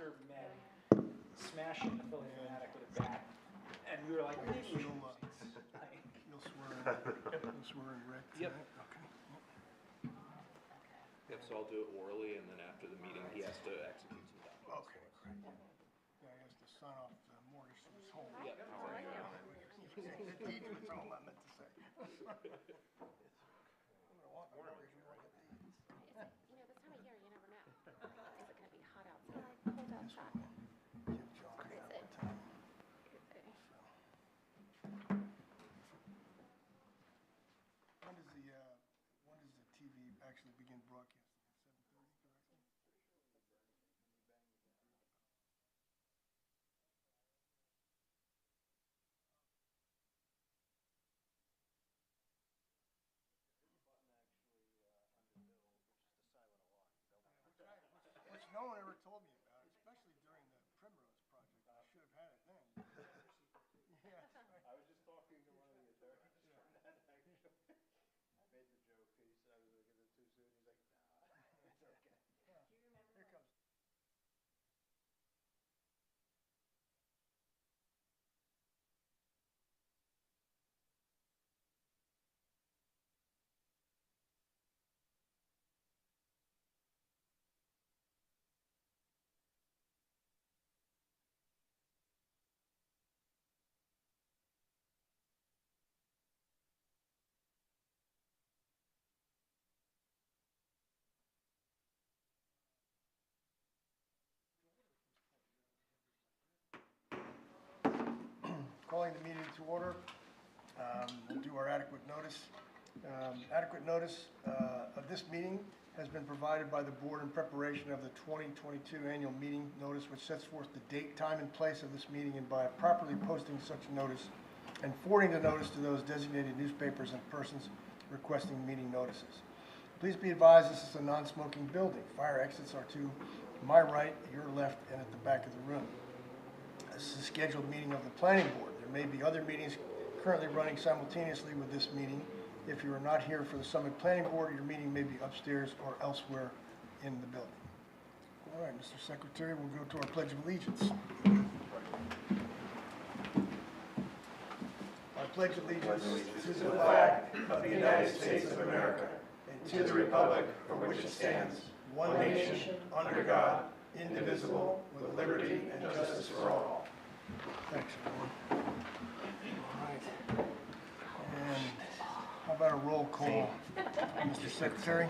boxer men smashing the Philly Fanatic with a bat, and we were like, maybe we should use these. You'll swear in Rick Yep. tonight? Okay. Yep, so I'll do it orally, and then after the meeting, he has to execute some documents. Okay, great. Yeah, he has to sign off the mortgage to his home. Yep. The deed to his home, I meant to say. I'm gonna want my mortgage, we won't get the deed. You know, this time of year, you never know. Is it going to be hot outside, cold outside? Give John that one time. When does the TV actually begin broadcasting? At 7:30 directly? Which no one ever told me about, especially during the Primrose Project. I should have had it then. Yeah. I was just talking to one of the attorneys from that actually. I made the joke. He said I was going to get it too soon. He's like, nah, it's okay. Yeah. Here comes. Calling the meeting to order. We'll do our adequate notice. Adequate notice of this meeting has been provided by the board in preparation of the 2022 annual meeting notice, which sets forth the date, time, and place of this meeting, and by properly posting such notice and forwarding the notice to those designated newspapers and persons requesting meeting notices. Please be advised this is a non-smoking building. Fire exits are to my right, your left, and at the back of the room. This is a scheduled meeting of the planning board. There may be other meetings currently running simultaneously with this meeting. If you are not here for the Summit Planning Board, your meeting may be upstairs or elsewhere in the building. All right, Mr. Secretary, we'll go to our Pledge of Allegiance. I pledge allegiance to the flag of the United States of America and to the republic for which it stands, one nation, under God, indivisible, with liberty and justice for all. Thanks, everyone. All right. And how about a roll call, Mr. Secretary?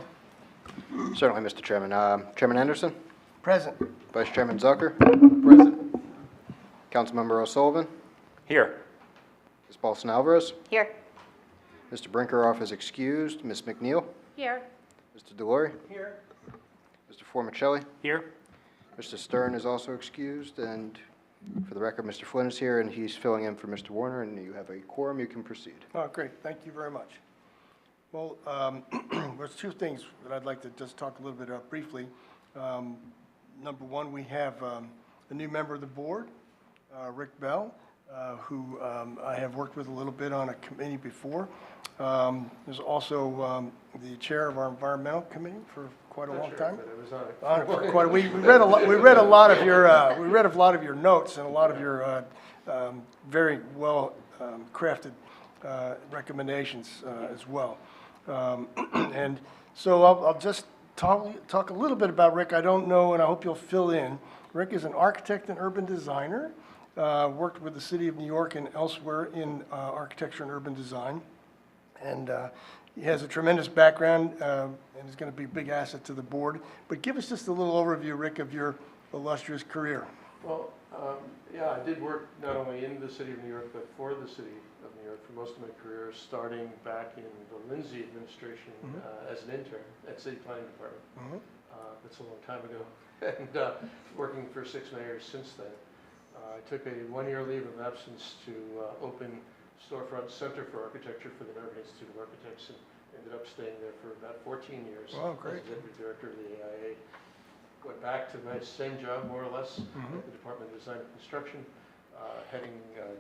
Certainly, Mr. Chairman. Chairman Anderson? Present. Vice Chairman Zucker? Present. Councilmember O'Sullivan? Here. Ms. Paulson Alvarez? Here. Mr. Brinkerhoff is excused. Ms. McNeil? Here. Mr. Delory? Here. Mr. Formicelli? Here. Mr. Stern is also excused, and for the record, Mr. Flynn is here, and he's filling in for Mr. Warner, and you have a quorum. You can proceed. Oh, great. Thank you very much. Well, there's two things that I'd like to just talk a little bit about briefly. Number one, we have a new member of the board, Rick Bell, who I have worked with a little bit on a committee before. There's also the chair of our environmental committee for quite a long time. On it for quite. We read a lot of your notes and a lot of your very well crafted recommendations as well. And so I'll just talk a little bit about Rick. I don't know, and I hope you'll fill in. Rick is an architect and urban designer. Worked with the city of New York and elsewhere in architecture and urban design. And he has a tremendous background and is going to be a big asset to the board. But give us just a little overview, Rick, of your illustrious career. Well, yeah, I did work not only in the city of New York, but for the city of New York for most of my career, starting back in the Lindsay administration as an intern at City Planning Department. That's a long time ago. And working for 6 mayors since then. I took a 1-year leave of absence to open Storefront Center for Architecture for the American Institute of Architects, and ended up staying there for about 14 years Oh, great. as Deputy Director of the AIA. Went back to my same job, more or less, at the Department of Design and Construction, heading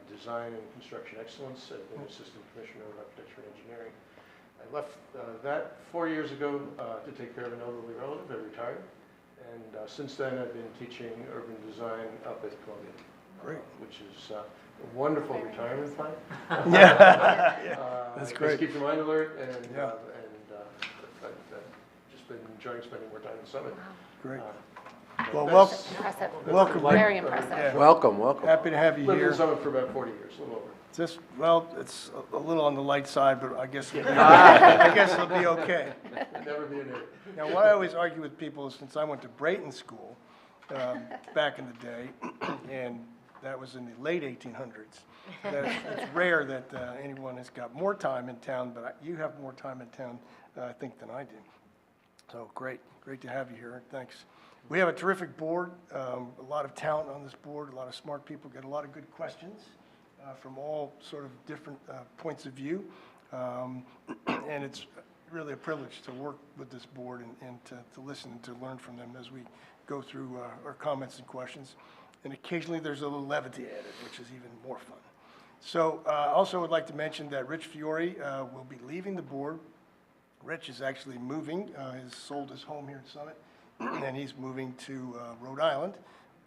Design and Construction Excellence. I've been Assistant Commissioner of Architecture and Engineering. I left that 4 years ago to take care of an elderly relative. I retired, And since then, I've been teaching urban design up at Columbia. Great. Which is a wonderful retirement plan. Yeah, that's Just great. keep your mind alert, and Yeah. I've just been enjoying spending more time in Summit. Great. Uh, Well, that's- Impressive. welcome. Very Rick. impressive. Yeah. Welcome, welcome. Happy to have you Lived in here. Summit for about 40 years, a little over. Just, well, it's a little on the light side, but I guess, I guess it'll be okay. Never be a neighbor. Now, what I always argue with people is since I went to Brayton School back in the day, and that was in the late 1800s, that it's rare that anyone has got more time in town, but you have more time in town, I think, than I do. So great to have you here, thanks. We have a terrific board, a lot of talent on this board, a lot of smart people, get a lot of good questions from all sort of different points of view. And it's really a privilege to work with this board and to listen and to learn from them as we go through our comments and questions. And occasionally there's a little levity added, which is even more fun. So also would like to mention that Rich Fiore will be leaving the board. Rich is actually moving, he's sold his home here in Summit, and he's moving to Rhode Island,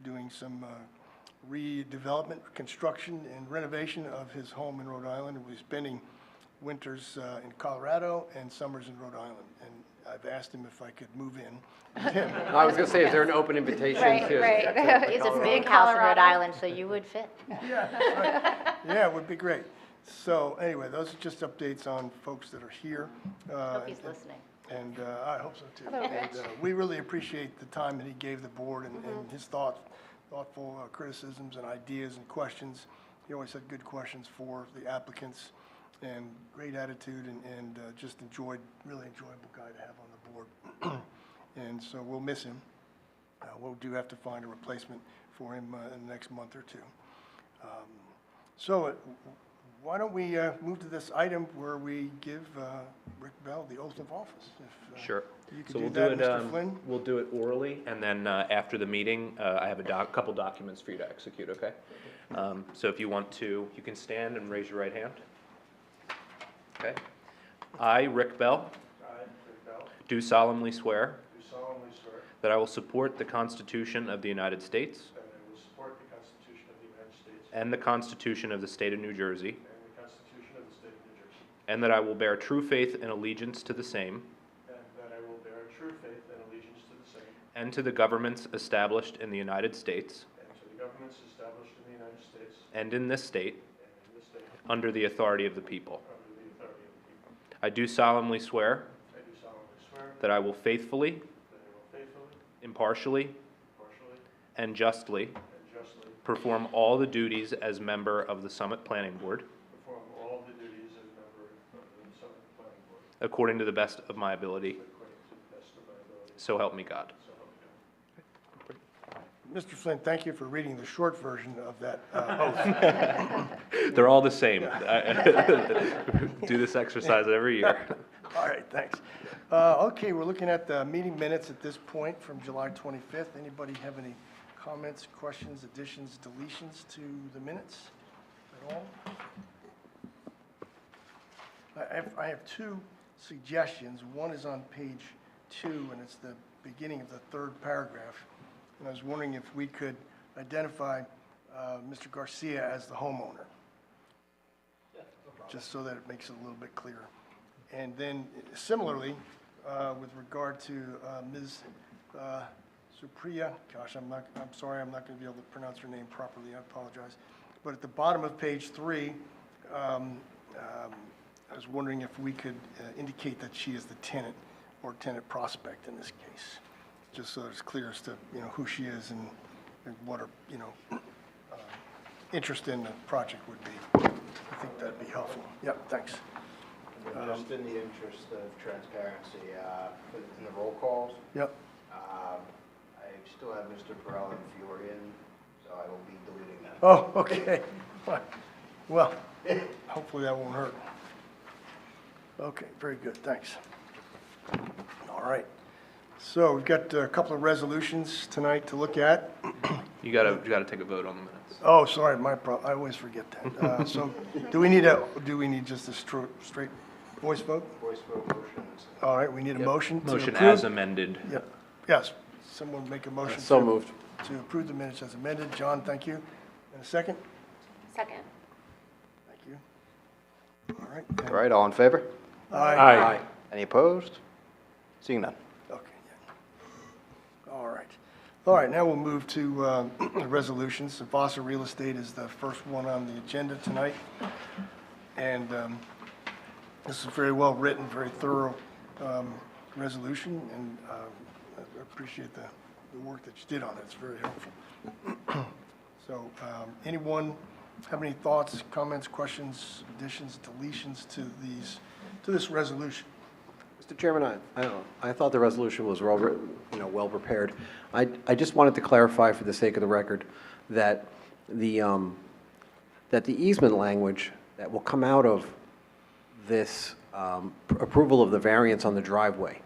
doing some redevelopment, construction, and renovation of his home in Rhode Island. And we'll be spending winters in Colorado and summers in Rhode Island. And I've asked him if I could move in with him. I was going to say, is there an open invitation Right, to? right. It's a big house in Rhode Colorado. Island, so you would fit. Yeah, that's right. Yeah, it would be great. So anyway, those are just updates on folks that are here. Hope he's listening. And I hope so too. Hello, And, Rich. we really appreciate the time that he gave the board and his thoughtful criticisms and ideas and questions. He always had good questions for the applicants and great attitude and just really enjoyable guy to have on the board. And so we'll miss him. We'll do have to find a replacement for him in the next month or two. So why don't we move to this item where we give Rick Bell the oath of office? If, Sure. You could So do we'll that, do it, Mr. Flynn? we'll do it orally, and then after the meeting, I have a couple documents for you to execute, okay? So if you want to, you can stand and raise your right hand. Okay. I, Rick Bell, I, Rick Bell, do solemnly swear do solemnly swear that I will support the Constitution of the United States that I will support the Constitution of the United States and the Constitution of the State of New Jersey, and the Constitution of the State of New Jersey, and that I will bear true faith and allegiance to the same and that I will bear true faith and allegiance to the same and to the governments established in the United States and to the governments established in the United States and in this state and in this state under the authority of the people. under the authority of the people. I do solemnly swear I do solemnly swear that I will faithfully, that I will faithfully, impartially, impartially, and justly and justly perform all the duties as member of the Summit Planning Board perform all the duties as member of the Summit Planning Board according to the best of my ability, according to the best of my ability, so help me God. so help me God. Mr. Flynn, thank you for reading the short version of that oath. They're all the same. Do this exercise every year. All right, thanks. Okay, we're looking at the meeting minutes at this point from July 25th. Anybody have any comments, questions, additions, deletions to the minutes at all? I have two suggestions. One is on page 2, and it's the beginning of the third paragraph. And I was wondering if we could identify Mr. Garcia as the homeowner, just so that it makes it a little bit clearer. And then similarly, with regard to Ms. Supriya, gosh, I'm sorry, I'm not going to be able to pronounce her name properly, I apologize. But at the bottom of page 3, I was wondering if we could indicate that she is the tenant or tenant prospect in this case, just so it's clear as to, who she is and what her, interest in the project would be. I think that'd be helpful. Yep, thanks. Just in the interest of transparency, in the roll calls, Yep, I still have Mr. Perrell and Fiorian, so I will be deleting that. oh, okay. Fine. Well, hopefully that won't hurt. Okay, very good, thanks. All right. So we've got a couple of resolutions tonight to look at. You gotta take a vote on the minutes. Oh, sorry, I always forget that. So do we need just a straight voice vote? Voice vote motions. All right, we need a motion to approve. Motion as amended. Yep, yes, someone make a motion? So to- moved. To approve the minutes as amended. John, thank you. And a second? Second. Thank you. All right. All right, all in favor? Aye. Any opposed? Seeing none. Okay, yeah. All right. All right, now we'll move to resolutions. The Vasa Real Estate is the first one on the agenda tonight. And this is very well written, very thorough resolution, and I appreciate the work that you did on it. It's very helpful. So anyone have any thoughts, comments, questions, additions, deletions to this resolution? Mr. Chairman, I thought the resolution was well written, well prepared. I just wanted to clarify for the sake of the record that the easement language that will come out of this approval of the variance on the driveway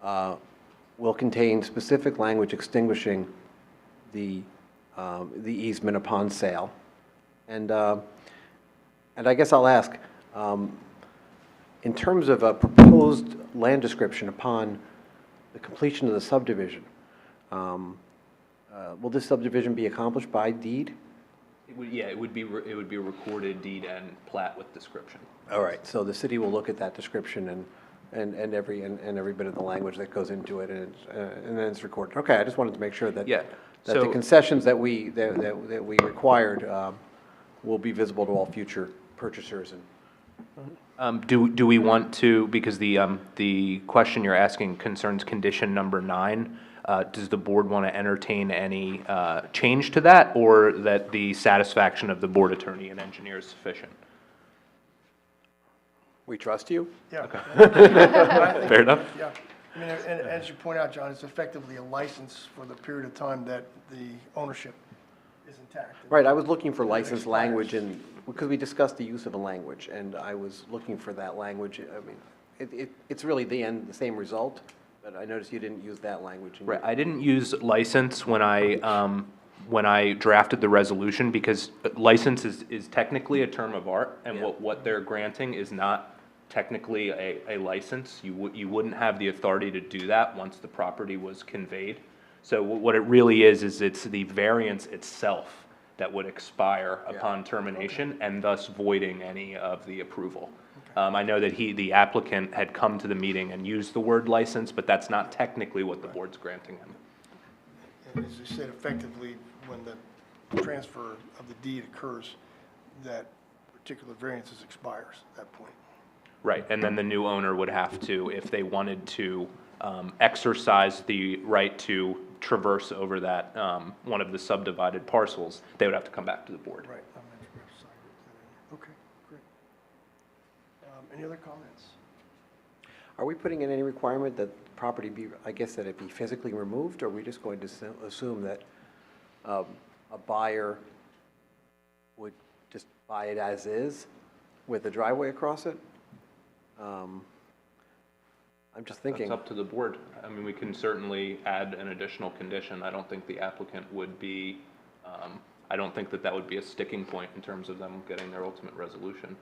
will contain specific language extinguishing the easement upon sale. And I guess I'll ask, in terms of a proposed land description upon the completion of the subdivision, will this subdivision be accomplished by deed? It would be a recorded deed and plat with description. All right, so the city will look at that description and every bit of the language that goes into it, and then it's recorded. Okay, I just wanted to make sure that Yeah. that the So- concessions that we required will be visible to all future purchasers. And Do we want to, because the question you're asking concerns condition number 9, does the board want to entertain any change to that, or that the satisfaction of the board attorney and engineer is sufficient? we trust you. Yeah. Fair enough? Yeah. I mean, and as you point out, John, it's effectively a license for the period of time that the ownership is intact. Right, I was looking for licensed language, and, because we discussed the use of a language, and I was looking for that language. I mean, it's really the same result, but I noticed you didn't use that language. Right, I didn't use license when I drafted the resolution, because license is technically a term of art, and Yeah. what they're granting is not technically a license. You wouldn't have the authority to do that once the property was conveyed. So what it really is it's the variance itself that would expire upon termination, and thus voiding any of the approval. I know that the applicant had come to the meeting and used the word license, but that's not technically what the board's granting him. And as you said, effectively, when the transfer of the deed occurs, that particular variance expires at that point. Right, and then the new owner would have to, if they wanted to exercise the right to traverse over that, one of the subdivided parcels, they would have to come back to the board. Right. Okay, great. Any other comments? Are we putting in any requirement that property be, I guess, that it be physically removed, or are we just going to assume that a buyer would just buy it as is with a driveway across it? I'm just thinking. It's up to the board. I mean, we can certainly add an additional condition. I don't think the applicant would be, I don't think that would be a sticking point in terms of them getting their ultimate resolution.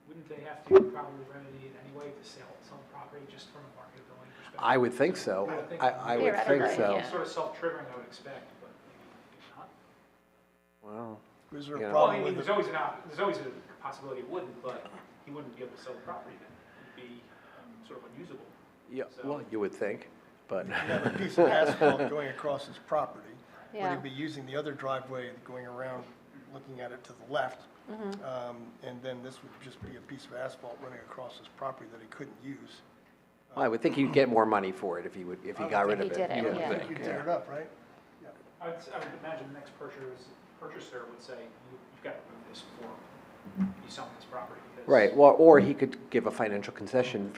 Wouldn't they have to probably remedy it anyway to sell some property just from a marketability perspective? I would think so. I would think Theoretically, so. yeah. Sort of self-triggering, I would expect, but maybe not. Well, Is there Yeah. a Well, I problem mean, with there's it? always a possibility it wouldn't, but he wouldn't be able to sell the property then. It'd be sort of unusable. yeah, So- well, you would think, but. You have a piece of asphalt going across his property. Would Yeah. he be using the other driveway going around, looking at it to the left? And then this would just be a piece of asphalt running across his property that he couldn't use. I would think you'd get more money for it if he got rid of it. He did it, You would yeah. I think think, you tear it up, right? I would imagine the next purchaser would say, you've got to move this before you sell this property. Because Right, well, or he could give a financial concession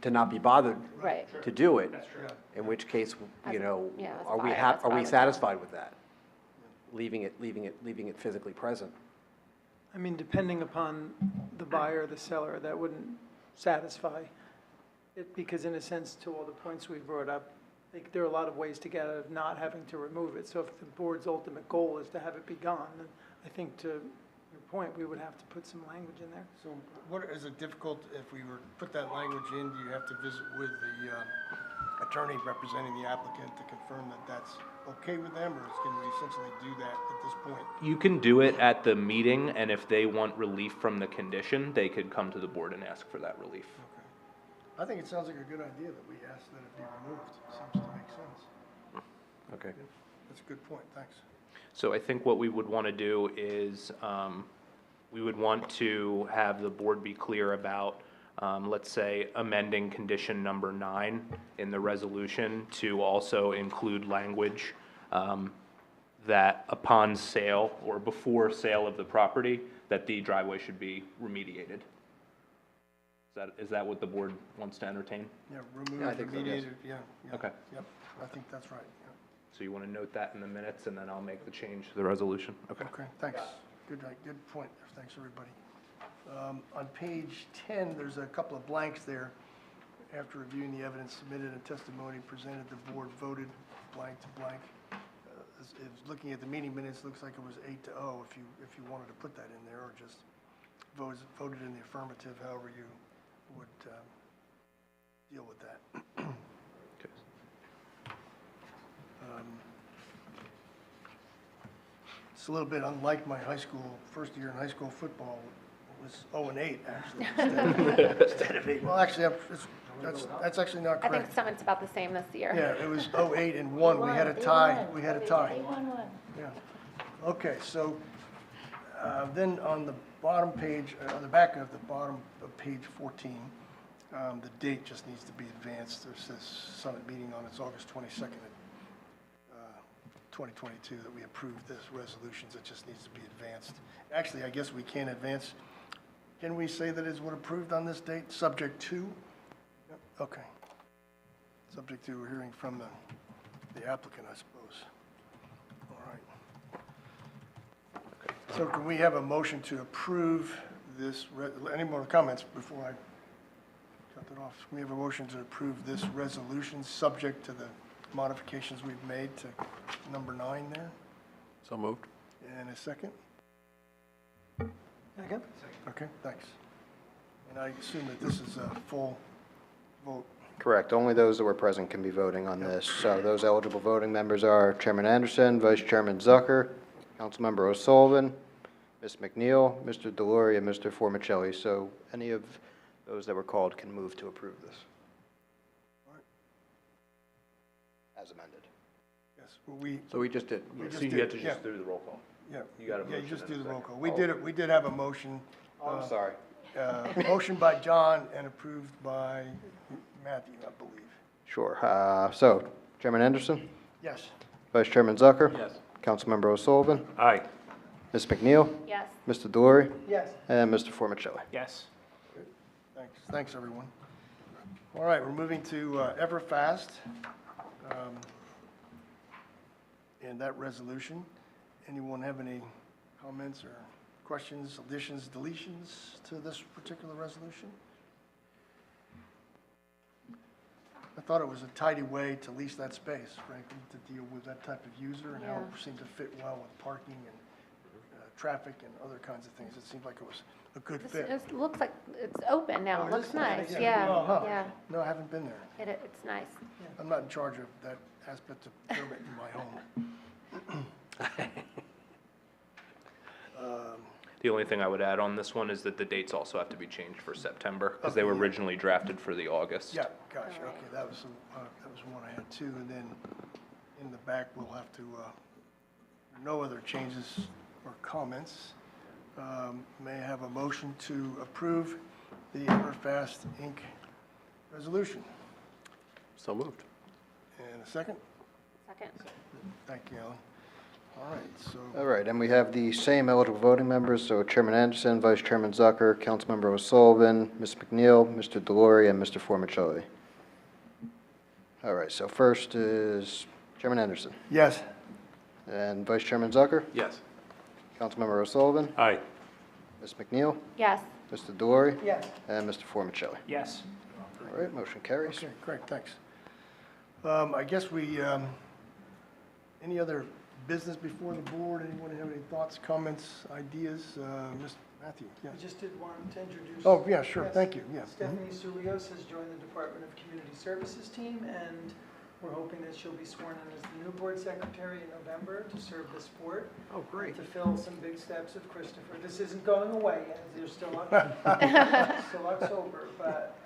to not be bothered Right. to do it, That's true. in which case, As a- yeah, as a are we buyer, that's are what I we would do. satisfied with that? Leaving it physically present? I mean, depending upon the buyer, the seller, that wouldn't satisfy it, because in a sense, to all the points we brought up, there are a lot of ways to get out of not having to remove it. So if the board's ultimate goal is to have it be gone, then I think to your point, we would have to put some language in there. So what, is it difficult if we were to put that language in, do you have to visit with the attorney representing the applicant to confirm that that's okay with them, or can we essentially do that at this point? You can do it at the meeting, and if they want relief from the condition, they could come to the board and ask for that relief. Okay. I think it sounds like a good idea that we ask that it be removed. Seems to make sense. Okay. That's a good point, thanks. So I think what we would want to do is, we would want to have the board be clear about, let's say, amending condition number 9 in the resolution to also include language that upon sale or before sale of the property, that the driveway should be remediated. Is that what the board wants to entertain? Yeah, remove, Yeah, I think so, yes. remediated, yeah. Okay. Yep, I think that's right, yeah. So you want to note that in the minutes, and then I'll make the change to the resolution? Okay. Okay, thanks. Good point. Thanks, everybody. On page 10, there's a couple of blanks there. After reviewing the evidence submitted and testimony presented, the board voted blank to blank. Looking at the meeting minutes, looks like it was 8-0 if you wanted to put that in there, or just voted in the affirmative, however you would deal with that. Okay. It's a little bit unlike my high school, first year in high school football. It was 0-8, actually, instead of 8. Well, actually, that's actually not I think correct. some, it's about the same this year. Yeah, it was 0-8-1. We had a tie. We had a tie. Yeah. Okay, so then on the bottom page, on the back of the bottom of page 14, the date just needs to be advanced. There says summit meeting on its August 22nd, 2022, that we approved this resolutions. It just needs to be advanced. Actually, I guess we can advance. Can we say that it's what approved on this date, subject to? Yep, okay. Subject to hearing from the applicant, I suppose. All right. So can we have a motion to approve this, any more comments before I cut it off? Can we have a motion to approve this resolution, subject to the modifications we've made to number 9 there? So moved. And a second? Second? Okay, thanks. And I assume that this is a full vote. Correct. Only those that were present can be voting on this. So those eligible voting members are Chairman Anderson, Vice Chairman Zucker, Councilmember O'Sullivan, Ms. McNeil, Mr. Delory, and Mr. Formicelli. So any of those that were called can move to approve this. As amended. Yes, well, we, So we just did. We just So you did, have to yeah. just do the roll call. yeah. You got a Yeah, you motion just and do a the roll second. call. We did have a motion. Oh, I'm sorry. Motion by John and approved by Matthew, I believe. Sure. So Chairman Anderson, Yes. Vice Chairman Zucker. Yes. Councilmember O'Sullivan, Aye. Ms. McNeil, Yes. Mr. Delory, Yes. and Mr. Formicelli. Yes. Thanks, everyone. All right, we're moving to Everfast. And that resolution. Anyone have any comments or questions, additions, deletions to this particular resolution? I thought it was a tidy way to lease that space, frankly, to deal with that type of user and how it seemed to fit well with parking and traffic and other kinds of things. It seemed like it was a good fit. It looks like it's open now. Oh, It it looks is? nice, Yeah. yeah, Oh, huh. yeah. No, I haven't been there. It's nice. I'm not in charge of that aspect of permit in my home. The only thing I would add on this one is that the dates also have to be changed for September, because they were Okay, yeah. originally drafted for the August. Yeah, gosh, okay, that was one I had too. And then in the back, we'll have to, no other changes or comments. May I have a motion to approve the Everfast Inc. resolution? So moved. And a second? Second. Thank you, Alan. All right, so, All right, and we have the same eligible voting members, so Chairman Anderson, Vice Chairman Zucker, Councilmember O'Sullivan, Ms. McNeil, Mr. Delory, and Mr. Formicelli. All right, so first is Chairman Anderson, yes, and Vice Chairman Zucker, Yes. Councilmember O'Sullivan, Aye. Ms. McNeil, Yes. Mr. Delory, Yes. and Mr. Formicelli. Yes. All right, motion carries. okay, great, thanks. I guess we, any other business before the board? Anyone have any thoughts, comments, ideas? Matthew, yeah. I just did want to introduce. Oh, yeah, sure, Yes. thank you, yeah. Stephanie Sulios has joined the Department of Community Services team, and we're hoping that she'll be sworn in as the new board secretary in November to serve this board. Oh, great. To fill some big steps of Christopher. This isn't going away yet, you're still still October, but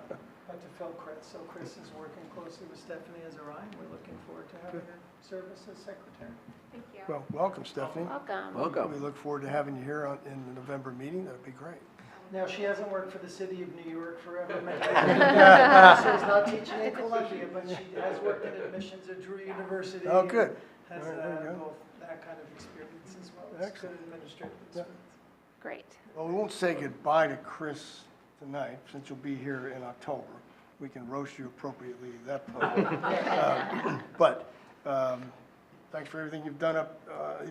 to fill Chris. So Chris is working closely with Stephanie as a Ryan. We're looking forward to having her serve as secretary. Thank you. Well, welcome, Stephanie. Welcome. We Welcome. look forward to having you here in the November meeting, that'd be great. Now, she hasn't worked for the city of New York forever. So she's not teaching at Columbia, but she has worked in admissions at Drew University. Oh, good. Has All right, there you go. both that kind of experience as well as good Excellent. administrative Yeah. experience. Great. Well, we won't say goodbye to Chris tonight, since you'll be here in October. We can roast you appropriately at that point. But thanks for everything you've done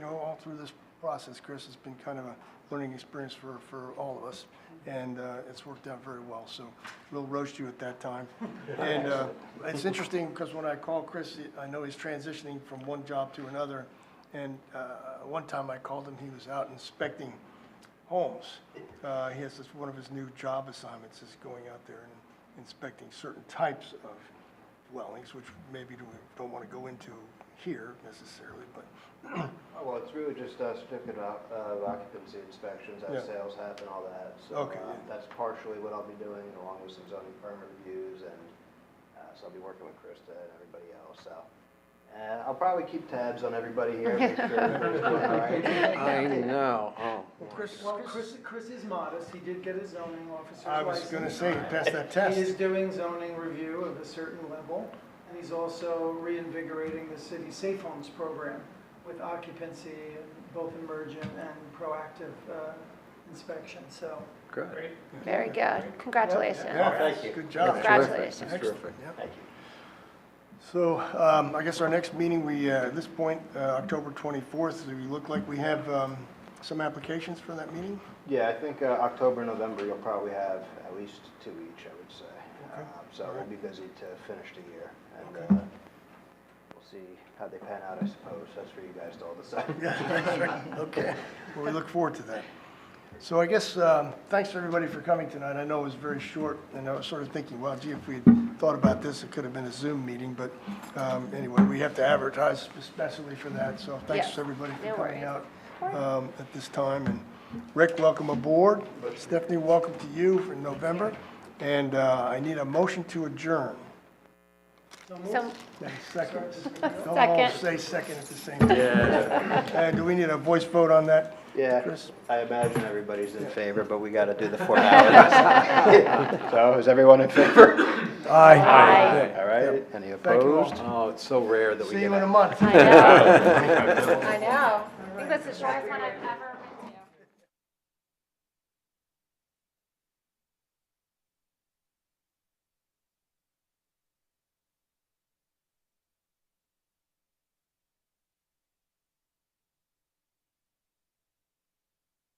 all through this process, Chris. It's been kind of a learning experience for all of us, and it's worked out very well. So we'll roast you at that time. And it's interesting, because when I call Chris, I know he's transitioning from one job to another. And one time I called him, he was out inspecting homes. He has one of his new job assignments is going out there and inspecting certain types of dwellings, which maybe we don't want to go into here necessarily, but. Well, it's really just a certificate of occupancy inspections, Yeah. as sales have and all that. So Okay, yeah. that's partially what I'll be doing, along with some zoning permit reviews, and so I'll be working with Krista and everybody else, so. I'll probably keep tabs on everybody here, make sure everybody's doing all right. I know, oh. Well, Chris is modest. He did get his zoning officer's I was license. going to say, he passed that He is test. doing zoning review of a certain level, and he's also reinvigorating the city Safe Homes program with occupancy, and both emergent and proactive inspection, so. Good. Very good. Congratulations. Yeah, thank you. Good job. Congratulations. That's Excellent, terrific. yeah. Thank you. So I guess our next meeting, at this point, October 24th, do we look like we have some applications for that meeting? Yeah, I think October, November, you'll probably have at least 2 each, I would say. Okay. So we'll be busy to finish the year, and Okay. we'll see how they pan out, I suppose. That's for you guys to all decide. Yeah, that's right. Okay, well, we look forward to that. So I guess, thanks to everybody for coming tonight. I know it was very short, and I was sort of thinking, well, gee, if we'd thought about this, it could have been a Zoom meeting, but anyway, we have to advertise especially for that, so thanks Yes, to everybody no for coming worries. out at this time. And Rick, welcome aboard. Stephanie, welcome to you for November. And I need a motion to adjourn. So, Yeah, second. Don't all Second. say second at the same time. Do we need a voice vote on that? Yeah, Chris? I imagine everybody's in favor, but we got to do the formalities. So is everyone in favor? Aye. Aye. All right, any Thank you all. opposed? Oh, it's so rare that we See get you in a a month. I know. I know. I think that's the shortest one I've ever